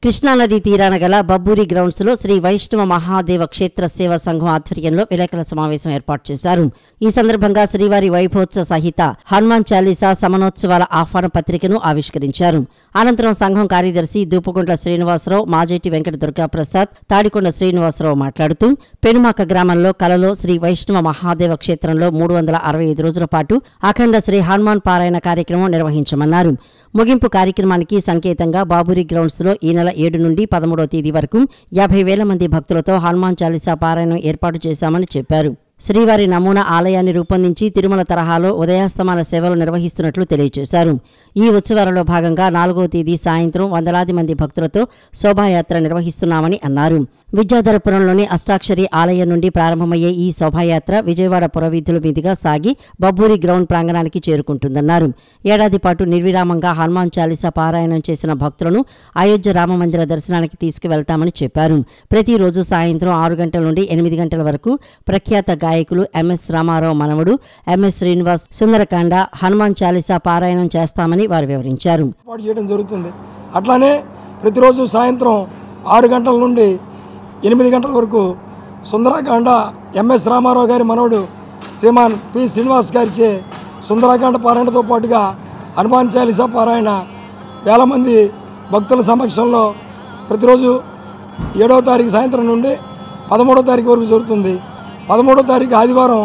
కృష్ణానది తీరాన గల బబ్బూరి గ్రౌండ్స్లో శ్రీ వైష్ణవ మహాదేవ క్షేత్ర సేవా సంఘం ఆధ్వర్యంలో విలేకరుల సమావేశం ఏర్పాటు చేశారు. ఈ సందర్భంగా శ్రీవారి వైభవోత్సవ సహిత హనుమాన్ చాలీసా సమనోత్సవాల ఆహ్వాన పత్రికను ఆవిష్కరించారు. అనంతరం సంఘం కార్యదర్శి దూపుగుంట్ల శ్రీనివాసరావు, మాజేటి వెంకట దుర్గాప్రసాద్, తాడికొండ శ్రీనివాసరావు మాట్లాడుతూ పెనుమాక గ్రామంలో కలలో శ్రీ వైష్ణవ మహాదేవ క్షేత్రంలో 365 రోజుల పాటు అఖండ శ్రీ హనుమాన్ పారాయణ కార్యక్రమం నిర్వహించమన్నారు. ముగింపు కార్యక్రమానికి సంకేతంగా బాబూరి గ్రౌండ్స్లో ఈ నెల 7 నుండి 13వ తేదీ వరకు 50,000 మంది భక్తులతో హనుమాన్ చాలీసా పారాయణం ఏర్పాటు చేశామని చెప్పారు. శ్రీవారి నమూనా ఆలయాన్ని రూపొందించి తిరుమల తరహాలో ఉదయాస్తమాన సేవలు నిర్వహిస్తున్నట్లు తెలియజేశారు. ఈ ఉత్సవాలలో భాగంగా 4వ తేదీ సాయంత్రం వందలాది మంది భక్తులతో శోభాయాత్ర నిర్వహిస్తున్నామని అన్నారు. విద్యాధరపురంలోని అష్టాక్షరి ఆలయం నుండి ప్రారంభమయ్యే ఈ శోభాయాత్ర విజయవాడ పురవీధుల మీదుగా సాగి బబ్బూరి గ్రౌండ్ ప్రాంగణానికి చేరుకుంటుందన్నారు. ఏడాది పాటు నిర్విరామంగా హనుమాన్ చాలీసా పారాయణం చేసిన భక్తులను అయోధ్య రామమందిర దర్శనానికి తీసుకువెళ్తామని చెప్పారు. ప్రతిరోజు సాయంత్రం 6 గంటల నుండి 8 గంటల వరకు ప్రఖ్యాత గాయకులు ఎంఎస్ రామారావు మనవడు ఎంఎస్ శ్రీనివాస్ సుందరకాండ హనుమాన్ చాలీసా పారాయణం చేస్తామని వారు వివరించారు. చేయడం జరుగుతుంది. అట్లానే ప్రతిరోజు సాయంత్రం 6 గంటల నుండి 8 గంటల వరకు సుందరకాండ ఎంఎస్ రామారావు గారి మనవడు శ్రీమాన్ పి శ్రీనివాస్ గారిచే సుందరకాండ పారాయణతో పాటుగా హనుమాన్ చాలీసా పారాయణ వేల మంది భక్తుల సమక్షంలో ప్రతిరోజు 7వ తారీఖు సాయంత్రం నుండి 13వ తారీఖు వరకు జరుగుతుంది. 13వ తారీఖు ఆదివారం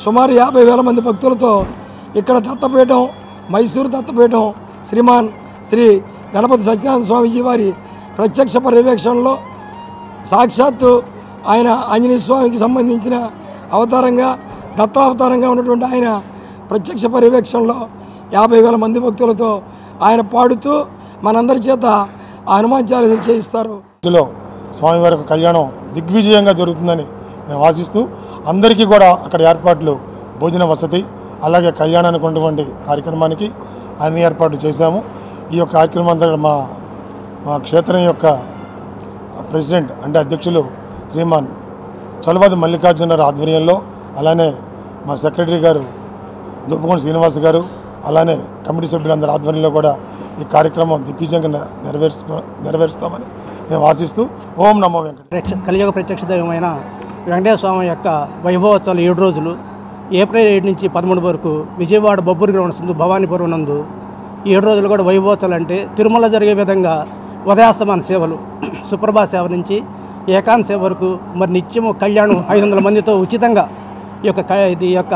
సుమారు 50,000 మంది భక్తులతో ఇక్కడ దత్తపీఠం, మైసూరు దత్తపీఠం శ్రీమాన్ శ్రీ గణపతి సత్యనారాయణ స్వామీజీ వారి ప్రత్యక్ష పర్యవేక్షణలో సాక్షాత్తు ఆయన ఆంజనేయ స్వామికి సంబంధించిన అవతారంగా, దత్తావతారంగా ఉన్నటువంటి ఆయన ప్రత్యక్ష పర్యవేక్షణలో 50,000 మంది భక్తులతో ఆయన పాడుతూ మనందరి చేత హనుమాన్ చాలీసా చేయిస్తారు. స్వామివారి కళ్యాణం దిగ్విజయంగా జరుగుతుందని మేము ఆశిస్తూ అందరికీ కూడా అక్కడ ఏర్పాట్లు భోజన వసతి అలాగే కళ్యాణానికి ఉన్నటువంటి కార్యక్రమానికి అన్ని ఏర్పాట్లు చేశాము. ఈ యొక్క కార్యక్రమం అంతా మా క్షేత్రం యొక్క ప్రెసిడెంట్ అంటే అధ్యక్షులు శ్రీమాన్ చలవాది మల్లికార్జున ఆధ్వర్యంలో, అలానే మా సెక్రటరీ గారు దుప్పకొండ శ్రీనివాస్ గారు, అలానే కమిటీ సభ్యులందరి ఆధ్వర్యంలో కూడా ఈ కార్యక్రమం దిగ్విజయంగా నెరవేరుస్తామని మేము ఆశిస్తూ ఓం నమో వెంకటేశ్వర. కలియుగ ప్రత్యక్ష దైవమైన వెంకటేశ్వర స్వామి యొక్క వైభవోత్సవాలు 7 రోజులు ఏప్రిల్ 7 నుంచి 13 వరకు విజయవాడ బొబ్బూరు గ్రౌండ్స్ నందు భవానీపురం నందు 7 రోజులు కూడా వైభవోత్సవాలు అంటే తిరుమల జరిగే విధంగా ఉదయాస్తమాన సేవలు, సుప్రభాత సేవ నుంచి ఏకాంత సేవ వరకు మరి నిత్యము కళ్యాణం 500 మందితో ఉచితంగా ఈ యొక్క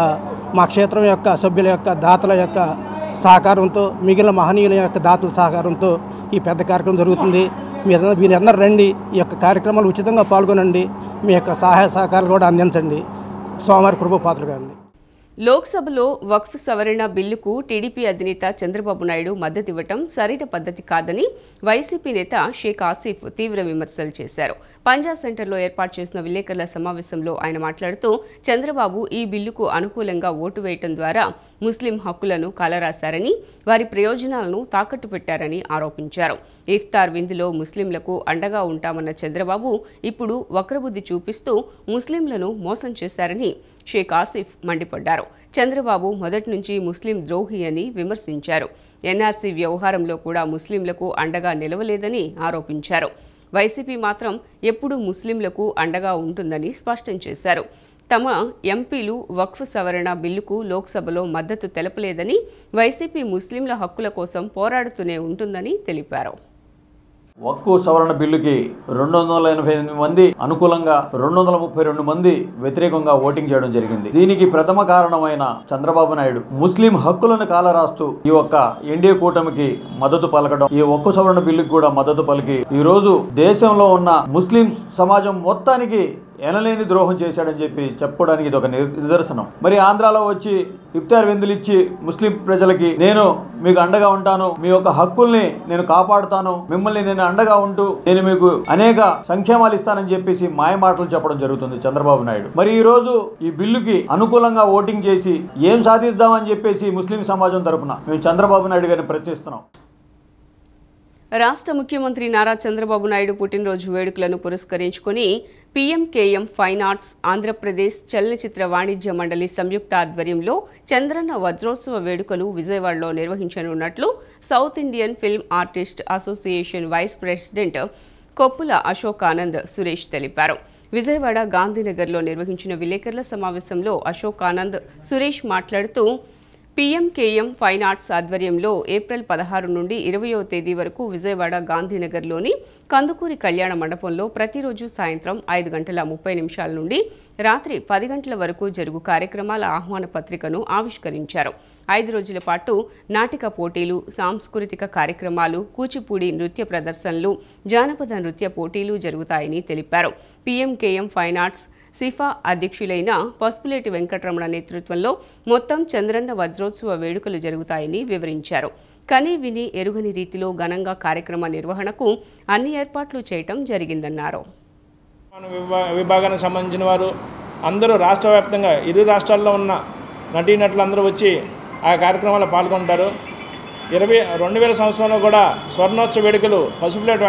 మా క్షేత్రం యొక్క సభ్యుల యొక్క దాతల యొక్క సహకారంతో, మిగిలిన మహనీయుల యొక్క దాతల సహకారంతో ఈ పెద్ద కార్యక్రమం జరుగుతుంది. మీరందరూ రండి, ఈ యొక్క కార్యక్రమాలు ఉచితంగా పాల్గొనండి, మీ యొక్క సహాయ సహకారాలు కూడా అందించండి. స్వామివారి కృపపాత్రలు కానీ. లోక్సభలో వక్ఫ్ సవరణ బిల్లుకు టీడీపీ అధినేత చంద్రబాబు నాయుడు మద్దతివ్వటం సరైన పద్ధతి కాదని వైసీపీ నేత షేక్ ఆసిఫ్ తీవ్ర విమర్శలు చేశారు. పంజా సెంటర్లో ఏర్పాటు చేసిన విలేకరుల సమావేశంలో ఆయన మాట్లాడుతూ చంద్రబాబు ఈ బిల్లుకు అనుకూలంగా ఓటు వేయటం ద్వారా ముస్లిం హక్కులను కాలరాశారని, వారి ప్రయోజనాలను తాకట్టు పెట్టారని ఆరోపించారు. ఇఫ్తార్ విందులో ముస్లింలకు అండగా ఉంటామన్న చంద్రబాబు ఇప్పుడు వక్రబుద్ధి చూపిస్తూ ముస్లింలను మోసం చేశారని షేక్ ఆసిఫ్ మండిపడ్డారు. చంద్రబాబు మొదటి నుంచి ముస్లిం ద్రోహి అని విమర్శించారు. ఎన్ఆర్సీ వ్యవహారంలో కూడా ముస్లింలకు అండగా నిలవలేదని ఆరోపించారు. వైసీపీ మాత్రం ఎప్పుడూ ముస్లింలకు అండగా ఉంటుందని స్పష్టం చేశారు. తమ ఎంపీలు వక్ఫ్ సవరణ బిల్లుకు లోక్సభలో మద్దతు తెలపలేదని, వైసీపీ ముస్లింల హక్కుల కోసం పోరాడుతూనే ఉంటుందని తెలిపారు. వక్ఫ్ సవరణ బిల్లుకి 288 మంది అనుకూలంగా 232 మంది వ్యతిరేకంగా ఓటింగ్ చేయడం జరిగింది. దీనికి ప్రథమ కారణమైన చంద్రబాబు నాయుడు ముస్లిం హక్కులను కాలరాస్తూ ఈ ఒక్క ఎన్డీఏ కూటమికి మద్దతు పలకడం, ఈ వక్ఫ్ సవరణ బిల్లుకి కూడా మద్దతు పలికి ఈ రోజు దేశంలో ఉన్న ముస్లిం సమాజం మొత్తానికి ఎనలేని ద్రోహం చేశాడని చెప్పి చెప్పుకోవడానికి ఇది ఒక నిదర్శనం. మరి ఆంధ్రాలో వచ్చి ఇఫ్తార్ విందులు ఇచ్చి ముస్లిం ప్రజలకి నేను మీకు అండగా ఉంటాను, మీ యొక్క హక్కుల్ని నేను కాపాడుతాను, మిమ్మల్ని నేను అండగా ఉంటూ నేను మీకు అనేక సంక్షేమాలు ఇస్తానని చెప్పేసి మాయ మాటలు చెప్పడం జరుగుతుంది చంద్రబాబు నాయుడు. మరి ఈ రోజు ఈ బిల్లుకి అనుకూలంగా ఓటింగ్ చేసి ఏం సాధిద్దామని చెప్పేసి ముస్లిం సమాజం తరపున మేము చంద్రబాబు నాయుడు గారిని ప్రశ్నిస్తున్నాం. రాష్ట్ర ముఖ్యమంత్రి నారా చంద్రబాబు నాయుడు పుట్టినరోజు వేడుకలను పురస్కరించుకుని పీఎంకేఎం ఫైన్ ఆర్ట్స్ ఆంధ్రప్రదేశ్ చలనచిత్ర వాణిజ్య మండలి సంయుక్త ఆధ్వర్యంలో చంద్రన్న వజ్రోత్సవ వేడుకలు విజయవాడలో నిర్వహించనున్నట్లు South Indian Film Artist Association vice president Koppula Ashok Anand Suresh తెలిపారు. విజయవాడ గాంధీనగర్లో నిర్వహించిన విలేకరుల సమావేశంలో అశోక్ ఆనంద్ సురేష్ మాట్లాడుతూ పీఎంకేఎం ఫైన్ ఆర్ట్స్ ఆధ్వర్యంలో ఏప్రిల్ 16 నుండి 20వ తేదీ వరకు విజయవాడ గాంధీనగర్లోని కందుకూరి కళ్యాణ మండపంలో ప్రతిరోజు సాయంత్రం 5:30 నుండి రాత్రి 10 గంటల వరకు జరుగు కార్యక్రమాల ఆహ్వాన పత్రికను ఆవిష్కరించారు. 5 రోజుల పాటు నాటిక పోటీలు, సాంస్కృతిక కార్యక్రమాలు, కూచిపూడి నృత్య ప్రదర్శనలు, జానపద నృత్య పోటీలు జరుగుతాయని తెలిపారు. పీఎంకేఎం ఫైన్ ఆర్ట్స్ సిఫా అధ్యక్షులైన పసుపులేటి వెంకటరమణ నేతృత్వంలో మొత్తం చంద్రన్న వజ్రోత్సవ వేడుకలు జరుగుతాయని వివరించారు. కని విని ఎరుగని రీతిలో ఘనంగా కార్యక్రమ నిర్వహణకు అన్ని ఏర్పాట్లు చేయటం జరిగిందన్నారు. విభాగానికి సంబంధించిన వారు అందరూ రాష్ట్ర వ్యాప్తంగా 2 రాష్ట్రాల్లో ఉన్న నటీనటులందరూ వచ్చి ఆ కార్యక్రమాల్లో పాల్గొంటారు. 2000 సంవత్సరంలో కూడా స్వర్ణోత్సవ వేడుకలు పసుపులేటి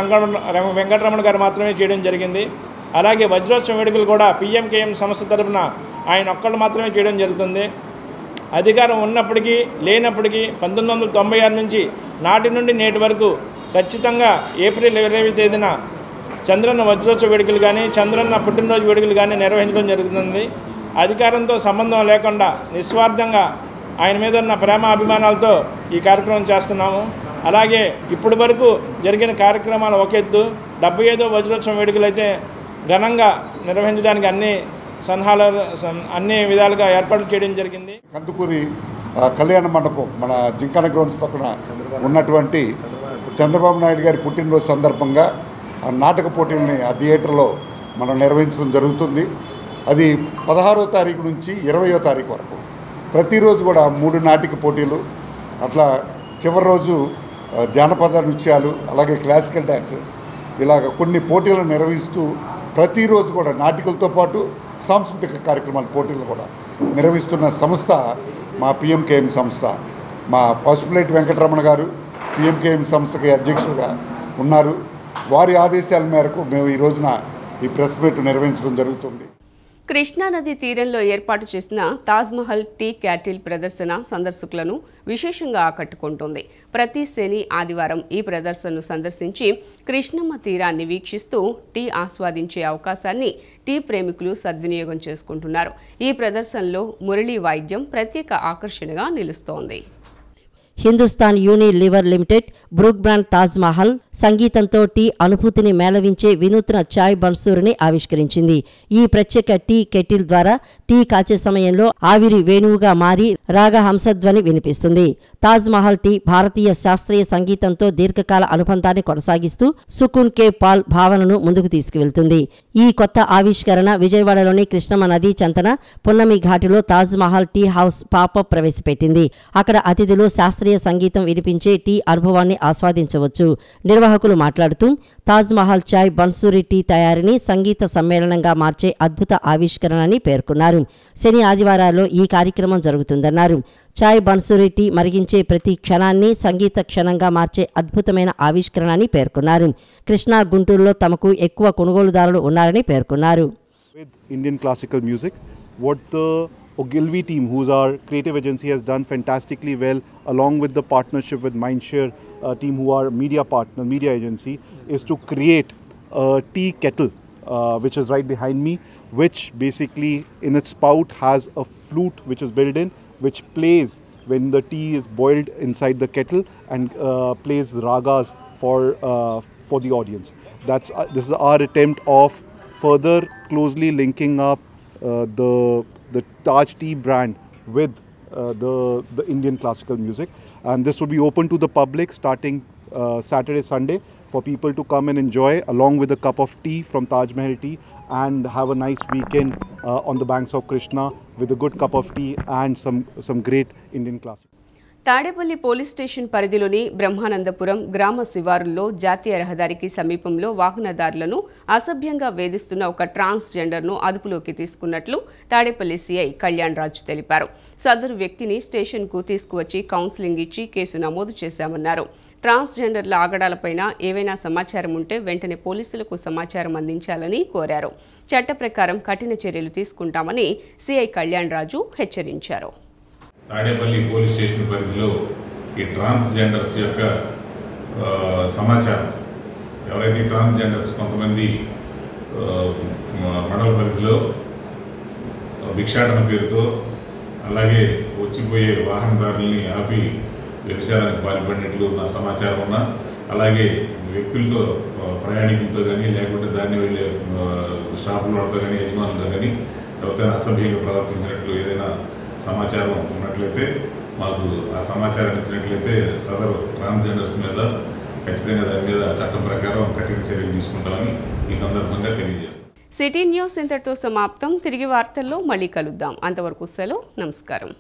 వెంకటరమణ గారు మాత్రమే చేయడం జరిగింది. అలాగే వజ్రోత్సవ వేడుకలు కూడా పీఎంకేఎం సంస్థ తరఫున ఆయన ఒక్కళ్ళు మాత్రమే చేయడం జరుగుతుంది. అధికారం ఉన్నప్పటికీ లేనప్పటికీ 1996 నుంచి నాటి నుండి నేటి వరకు ఖచ్చితంగా ఏప్రిల్ 20వ తేదీన చంద్రన్న వజ్రోత్సవ వేడుకలు కానీ చంద్రన్న పుట్టినరోజు వేడుకలు కానీ నిర్వహించడం జరుగుతుంది. అధికారంతో సంబంధం లేకుండా నిస్వార్థంగా ఆయన మీద ఉన్న ప్రేమ అభిమానాలతో ఈ కార్యక్రమం చేస్తున్నాము. అలాగే ఇప్పటి వరకు జరిగిన కార్యక్రమాలు ఒక ఎత్తు, 75వ వజ్రోత్సవం వేడుకలు అయితే ఘనంగా నిర్వహించడానికి అన్ని విధాలుగా ఏర్పాట్లు చేయడం జరిగింది. కందుకూరి కళ్యాణ మండపం మన జింకాన గ్రౌండ్స్ పక్కన ఉన్నటువంటి చంద్రబాబు నాయుడు గారి పుట్టినరోజు సందర్భంగా నాటక పోటీలని ఆ థియేటర్లో మనం నిర్వహించడం జరుగుతుంది. అది 16వ తారీఖు నుంచి 20వ తారీఖు వరకు ప్రతిరోజు కూడా 3 నాటిక పోటీలు, అట్లా చివరి రోజు జానపద నృత్యాలు, అలాగే క్లాసికల్ డ్యాన్సెస్, ఇలాగ కొన్ని పోటీలను నిర్వహిస్తూ ప్రతిరోజు కూడా నాటికలతో పాటు సాంస్కృతిక కార్యక్రమాల పోటీలు కూడా నిర్వహిస్తున్న సంస్థ మా పిఎంకేఎం సంస్థ. మా పసుపులేటి వెంకటరమణ గారు పిఎంకేఎం సంస్థకి అధ్యక్షులుగా ఉన్నారు. వారి ఆదేశాల మేరకు మేము ఈ రోజున ఈ ప్రెస్ మీట్ నిర్వహించడం జరుగుతుంది. కృష్ణానది తీరంలో ఏర్పాటు చేసిన తాజ్మహల్ టీ క్యాటిల్ ప్రదర్శన సందర్శకులను విశేషంగా ఆకట్టుకుంటోంది. ప్రతి శని, ఆదివారం ఈ ప్రదర్శనను సందర్శించి కృష్ణమ్మ తీరాన్ని వీక్షిస్తూ టీ ఆస్వాదించే అవకాశాన్ని టీ ప్రేమికులు సద్వినియోగం చేసుకుంటున్నారు. ఈ ప్రదర్శనలో మురళీ వాయిద్యం ప్రత్యేక ఆకర్షణగా నిలుస్తోంది. Hindustan Unilever Limited Brooke brand Taj Mahal సంగీతంతో టీ అనుభూతిని మేళవించే వినూత్న చాయ్ బన్సూరుని ఆవిష్కరించింది. ఈ ప్రత్యేక టీ కెటిల్ ద్వారా టీ కాచే సమయంలో ఆవిరి వేణువుగా మారి రాగ హంసధ్వని వినిపిస్తుంది. తాజ్ మహల్ టీ భారతీయ శాస్త్రీయ సంగీతంతో దీర్ఘకాల అనుబంధాన్ని కొనసాగిస్తూ సుకూన్ కే పాల్ భావనను ముందుకు తీసుకువెళ్తుంది. ఈ కొత్త ఆవిష్కరణ విజయవాడలోని కృష్ణమ్మ నదీ చెంతన పున్నమి ఘాటిలో Taj Mahal tea house popup ప్రవేశపెట్టింది. అక్కడ అతిథులు శాస్త్రీయ సంగీతం వినిపించే టీ అనుభవాన్ని ఆస్వాదించవచ్చు. నిర్వాహకులు మాట్లాడుతూ తాజ్ మహల్ చాయ్ బన్సూరి టీ తయారీని సంగీత సమ్మేళనంగా మార్చే అద్భుత ఆవిష్కరణని పేర్కొన్నారు. శని, ఆదివారాల్లో ఈ కార్యక్రమం జరుగుతుందన్నారు. చాయ్ బన్సూరి టీ మరిగించే ప్రతి క్షణాన్ని సంగీత క్షణంగా మార్చే అద్భుతమైన ఆవిష్కరణని పేర్కొన్నారు. కృష్ణా, గుంటూరులో తమకు ఎక్కువ కొనుగోలుదారులు ఉన్నారని పేర్కొన్నారు. Indian classical music, what the Ogilvy team, who's our creative agency, has done fantastically well, along with the partnership with Mindshare team, who are media agency, is to create a tea kettle, which is right behind me, which basically in its spout has a flute which is built in, which plays when the tea is boiled inside the kettle and plays ragas for the audience. This is our attempt of further closely linking up the Taj Tea brand with the Indian classical music, and this will be open to the public starting Saturday, Sunday, for people to come and enjoy along with a cup of tea from Taj Mahal Tea and have a nice weekend on the banks of Krishna with a good cup of tea and some great Indian classic. Tadepalli police station పరిధిలోని బ్రహ్మానందపురం గ్రామ శివారుల్లో జాతీయ రహదారికి సమీపంలో వాహనదారులను అసభ్యంగా వేధిస్తున్న ఒక ట్రాన్స్జెండర్ను అదుపులోకి తీసుకున్నట్లు తాడేపల్లి సిఐ కళ్యాణ్ రాజు తెలిపారు. సదరు వ్యక్తిని స్టేషన్కు తీసుకువచ్చి కౌన్సిలింగ్ ఇచ్చి కేసు నమోదు చేశామన్నారు. ట్రాన్స్జెండర్ల ఆగడాలపైన ఏవైనా సమాచారం ఉంటే వెంటనే పోలీసులకు సమాచారం అందించాలని కోరారు. చట్ట ప్రకారం కఠిన చర్యలు తీసుకుంటామని సిఐ కళ్యాణ్ రాజు హెచ్చరించారు. తాడేపల్లి పోలీస్ స్టేషన్ పరిధిలో ఈ ట్రాన్స్జెండర్స్ యొక్క సమాచారం, ఎవరైతే ట్రాన్స్జెండర్స్ కొంతమంది మండల పరిధిలో భిక్షాటన పేరుతో అలాగే వచ్చిపోయే వాహనదారుల్ని ఆపి వ్యభిచారానికి పాల్పడినట్లు నా సమాచారం ఉన్నా, అలాగే వ్యక్తులతో ప్రయాణికులతో కానీ లేకుంటే దాన్ని వెళ్ళే షాపుల వాళ్ళతో కానీ యజమానులతో కానీ ఎవరైనా అసభ్యంగా ప్రవర్తించినట్లు ఏదైనా సమాచారం ఉన్నట్లయితే మాకు ఆ సమాచారం ఇచ్చినట్లయితే సదరు ట్రాన్స్జెండర్స్ మీద ఖచ్చితంగా దాని మీద చట్టం ప్రకారం కఠిన చర్యలు తీసుకుంటామని ఈ సందర్భంగా తెలియజేస్తాం. సిటీ న్యూస్ ఇంతటితో సమాప్తం. తిరిగి వార్తల్లో మళ్ళీ కలుద్దాం. అంతవరకు సెలవు. నమస్కారం.